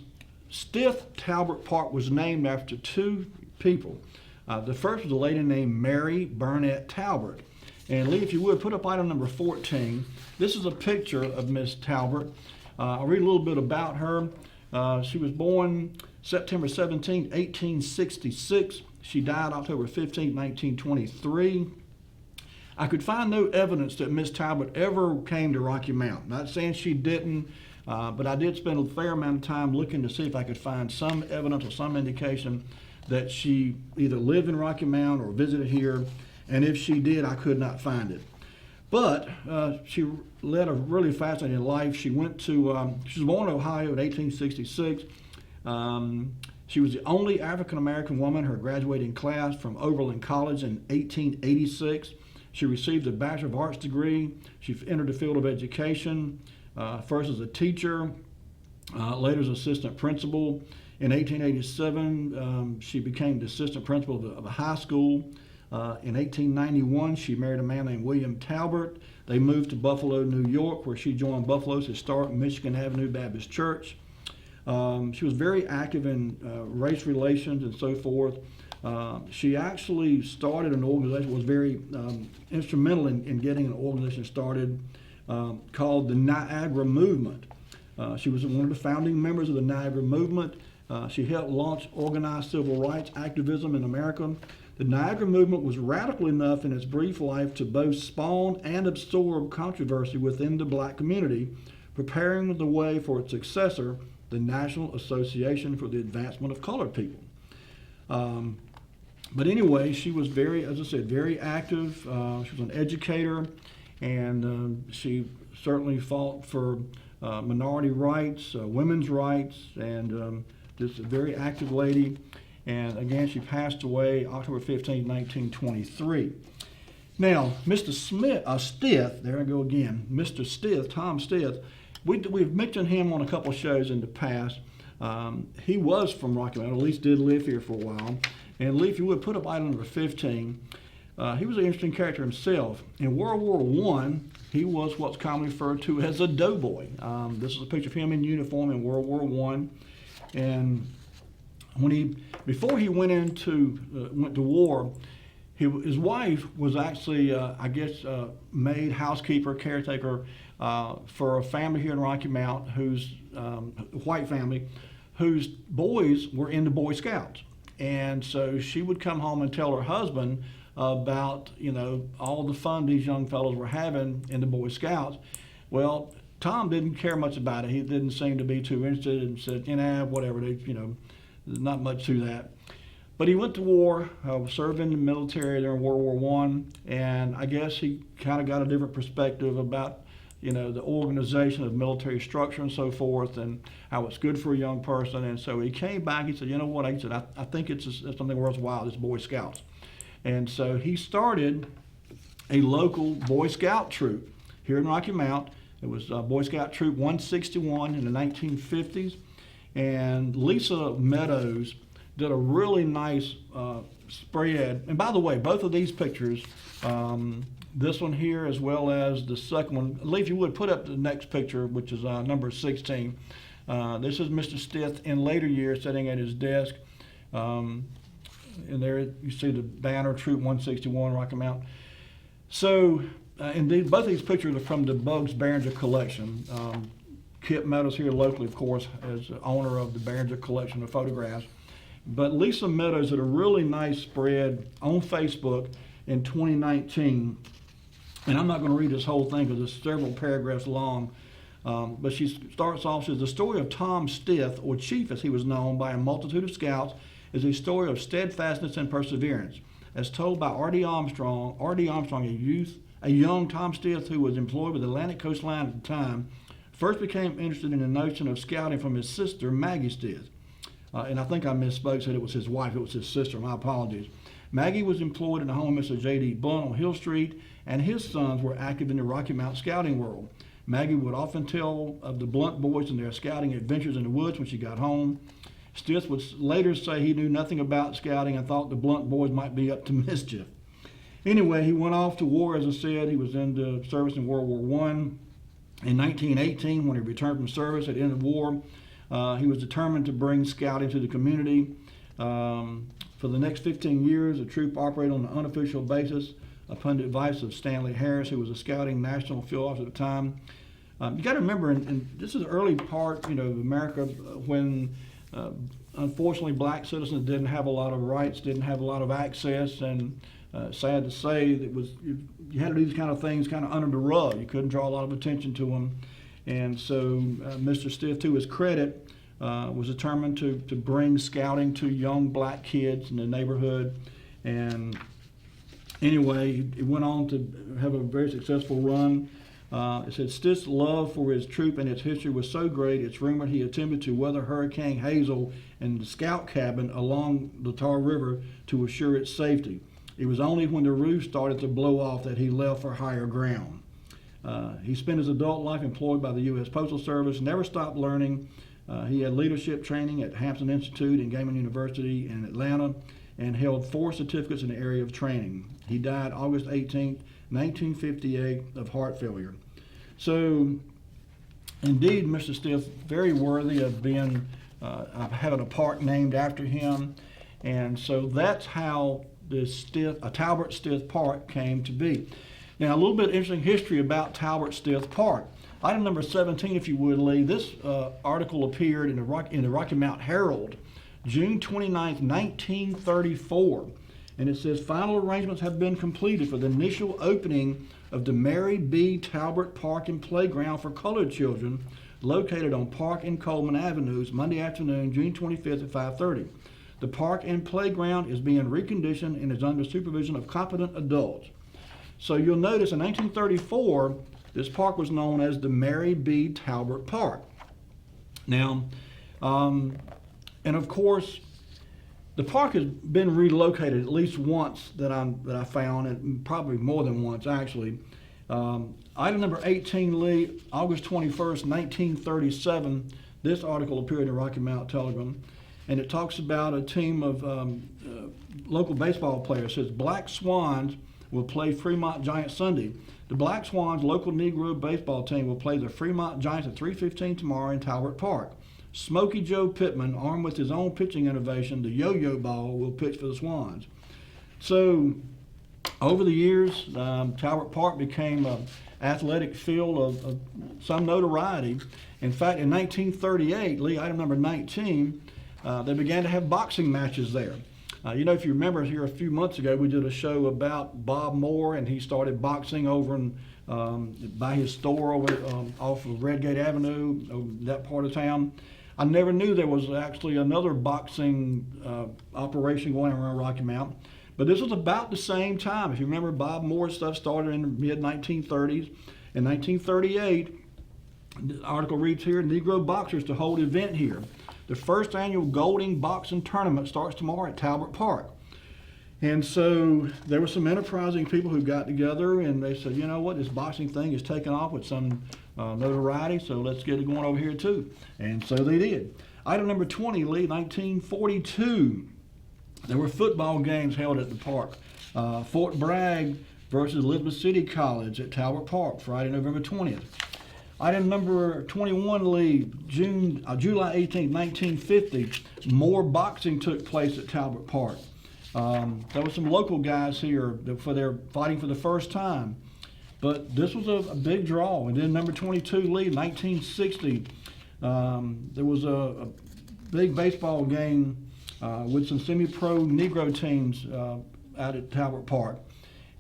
Stith Talbert Park was named after two people. The first was a lady named Mary Burnett Talbert. And Lee, if you would, put up item number 14. This is a picture of Miss Talbert. I'll read a little bit about her. She was born September 17, 1866. She died October 15, 1923. I could find no evidence that Miss Talbot ever came to Rocky Mount. Not saying she didn't, but I did spend a fair amount of time looking to see if I could find some evidence or some indication that she either lived in Rocky Mount or visited here. And if she did, I could not find it. But she led a really fascinating life. She went to, she was born in Ohio in 1866. She was the only African-American woman in her graduating class from Oberlin College in 1886. She received a Bachelor of Arts degree. She entered the field of education, first as a teacher, later as assistant principal. In 1887, she became the assistant principal of a high school. In 1891, she married a man named William Talbert. They moved to Buffalo, New York, where she joined Buffalo's historic Michigan Avenue Baptist Church. She was very active in race relations and so forth. She actually started an organization, was very instrumental in getting an organization started called the Niagara Movement. She was one of the founding members of the Niagara Movement. She helped launch organized civil rights activism in America. The Niagara Movement was radical enough in its brief life to both spawn and absorb controversy within the black community, preparing the way for its successor, the National Association for the Advancement of Colored People. But anyway, she was very, as I said, very active. She was an educator, and she certainly fought for minority rights, women's rights, and just a very active lady. And again, she passed away October 15, 1923. Now, Mr. Stith, there I go again, Mr. Stith, Tom Stith, we've mentioned him on a couple shows in the past. He was from Rocky Mount, at least did live here for a while. And Lee, if you would put up item number 15, he was an interesting character himself. In World War I, he was what's commonly referred to as a doughboy. This is a picture of him in uniform in World War I. And before he went to war, his wife was actually, maid, housekeeper, caretaker for a family here in Rocky Mount, whose white family, whose boys were in the Boy Scouts. And so she would come home and tell her husband about, all the fun these young fellows were having in the Boy Scouts. Well, Tom didn't care much about it. He didn't seem to be too interested and said, whatever, there's not much to that. But he went to war, served in the military during World War I, and I guess he kind of got a different perspective about, the organization of military structure and so forth, and how it's good for a young person. And so he came back, he said, I think it's something worthwhile, this Boy Scouts. And so he started a local Boy Scout troop here in Rocky Mount. It was Boy Scout Troop 161 in the 1950s. And Lisa Meadows did a really nice spread. And by the way, both of these pictures, this one here as well as the second one, Lee, if you would put up the next picture, which is number 16. This is Mr. Stith in later years sitting at his desk. And there you see the banner, Troop 161, Rocky Mount. So, indeed, both of these pictures are from the Bugs Behringer collection. Kip Meadows here locally, of course, as the owner of the Behringer collection of photographs. But Lisa Meadows did a really nice spread on Facebook in 2019. And I'm not going to read this whole thing because it's several paragraphs long. But she starts off, says, the story of Tom Stith, or Chief as he was known by a multitude of scouts, is a story of steadfastness and perseverance. As told by R.D. Armstrong, a young Tom Stith who was employed with the Atlantic Coast Line at the time, first became interested in the notion of scouting from his sister, Maggie Stith. And I think I misspoke, said it was his wife, it was his sister, my apologies. Maggie was employed in the home of Mr. J.D. Blunt on Hill Street, and his sons were active in the Rocky Mount scouting world. Maggie would often tell of the Blunt boys and their scouting adventures in the woods when she got home. Stith would later say he knew nothing about scouting and thought the Blunt boys might be up to mischief. Anyway, he went off to war, as I said. He was in the service in World War I. In 1918, when he returned from service at the end of the war, he was determined to bring scouting to the community. For the next 15 years, the troop operated on an unofficial basis upon the advice of Stanley Harris, who was a scouting national field officer at the time. You got to remember, and this is the early part, of America when unfortunately black citizens didn't have a lot of rights, didn't have a lot of access, and sad to say, that you had to do these kind of things kind of under the rug. You couldn't draw a lot of attention to them. And so Mr. Stith, to his credit, was determined to bring scouting to young black kids in the neighborhood. And anyway, he went on to have a very successful run. It said Stith's love for his troop and its history was so great, it's rumored he attempted to weather Hurricane Hazel in the scout cabin along the Tar River to assure its safety. It was only when the roof started to blow off that he left for higher ground. He spent his adult life employed by the U.S. Postal Service, never stopped learning. He had leadership training at Hampton Institute and Gaiman University in Atlanta and held 4 certificates in the area of training. He died August 18, 1958 of heart failure. So, indeed, Mr. Stith, very worthy of being, having a park named after him. And so that's how this Talbert Stith Park came to be. Now, a little bit of interesting history about Talbert Stith Park. Item number 17, if you would, Lee. This article appeared in the Rocky Mount Herald, June 29, 1934. And it says, final arrangements have been completed for the initial opening of the Mary B. Talbert Park and Playground for Colored Children, located on Park and Coleman Avenues, Monday afternoon, June 25th at 5:30. The park and playground is being reconditioned and is under supervision of competent adults. So you'll notice in 1934, this park was known as the Mary B. Talbert Park. Now, and of course, the park has been relocated at least once that I found, and probably more than once actually. Item number 18, Lee, August 21st, 1937. This article appeared in the Rocky Mount Telegram, and it talks about a team of local baseball players. It says Black Swans will play Fremont Giants Sunday. The Black Swans local Negro baseball team will play the Fremont Giants at 3:15 tomorrow in Talbot Park. Smokey Joe Pittman, armed with his own pitching innovation, the yo-yo ball, will pitch for the Swans. So, over the years, Talbot Park became an athletic field of some notoriety. In fact, in 1938, Lee, item number 19, they began to have boxing matches there. You know, if you remember here a few months ago, we did a show about Bob Moore, and he started boxing over in, by his store over off of Redgate Avenue, over that part of town. I never knew there was actually another boxing operation going around Rocky Mount. But this was about the same time. If you remember, Bob Moore's stuff started in the mid-1930s. In 1938, the article reads here, Negro boxers to hold event here. The first annual Golding Boxing Tournament starts tomorrow at Talbot Park. And so there were some enterprising people who got together and they said, you know what, this boxing thing is taking off with some notoriety, so let's get it going over here too. And so they did. Item number 20, Lee, 1942. There were football games held at the park. Fort Bragg versus Elizabeth City College at Talbot Park, Friday, November 20th. Item number 21, Lee, July 18, 1950, more boxing took place at Talbot Park. There were some local guys here for their fighting for the first time. But this was a big draw. And then number 22, Lee, 1960, there was a big baseball game with some semi-pro Negro teams out at Talbot Park.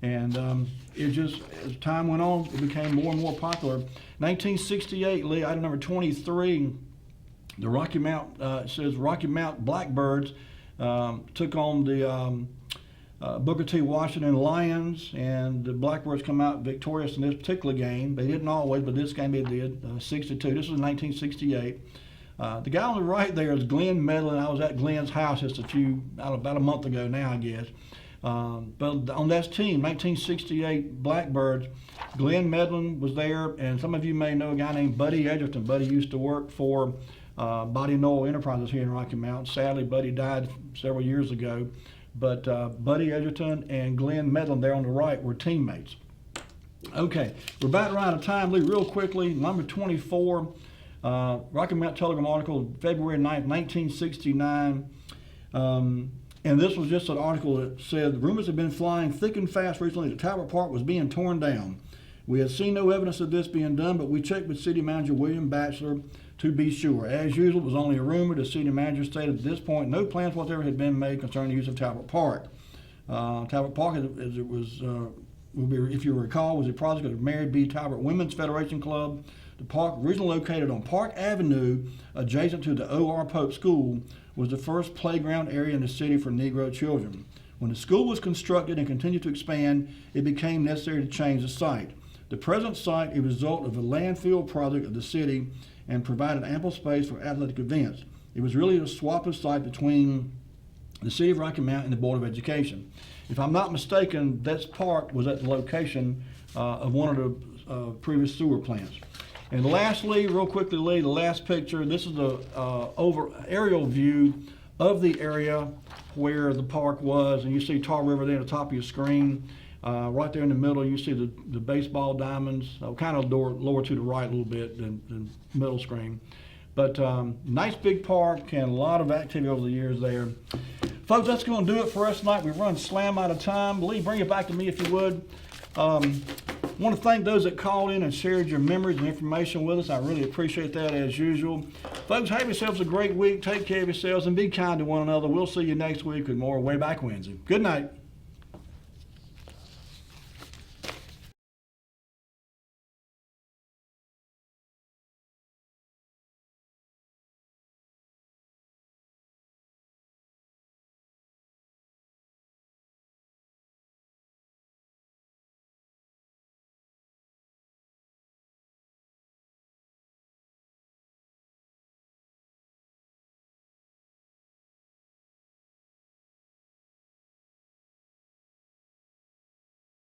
And it just, as time went on, it became more and more popular. 1968, Lee, item number 23, the Rocky Mount, it says Rocky Mount Blackbirds took on the Booker T. Washington Lions, and the Blackbirds come out victorious in this particular game. They didn't always, but this game they did, 62. This was 1968. The guy on the right there is Glenn Medlin. I was at Glenn's house just about a month ago now, I guess. But on that team, 1968 Blackbirds, Glenn Medlin was there, and some of you may know a guy named Buddy Edgerton. Buddy used to work for Body Noel Enterprises here in Rocky Mount. Sadly, Buddy died several years ago. But Buddy Edgerton and Glenn Medlin there on the right were teammates. Okay, we're about out of time. Lee, real quickly, number 24, Rocky Mount Telegram article, February 9th, 1969. And this was just an article that said, rumors have been flying thick and fast recently that Talbot Park was being torn down. We had seen no evidence of this being done, but we checked with City Manager William Batchelor to be sure. As usual, it was only a rumor. The city manager stated at this point no plans whatever had been made concerning the use of Talbot Park. Talbot Park, as it was, if you recall, was a project of the Mary B. Talbot Women's Federation Club. The park, originally located on Park Avenue, adjacent to the O.R. Pope School, was the first playground area in the city for Negro children. When the school was constructed and continued to expand, it became necessary to change the site. The present site is a result of a landfill project of the city and provided ample space for athletic events. It was really a swap of site between the City of Rocky Mount and the Board of Education. If I'm not mistaken, that park was at the location of one of the previous sewer plants. And lastly, real quickly, Lee, the last picture, this is the aerial view of the area where the park was, and you see Tar River there at the top of your screen. Right there in the middle, you see the baseball diamonds, kind of lower to the right a little bit than middle screen. But nice big park and a lot of activity over the years there. Folks, that's going to do it for us tonight. We've run slam out of time. Lee, bring it back to me if you would. I want to thank those that called in and shared your memories and information with us. I really appreciate that as usual. Folks, have yourselves a great week. Take care of yourselves and be kind to one another. We'll see you next week with more Wayback Wednesday. Good night.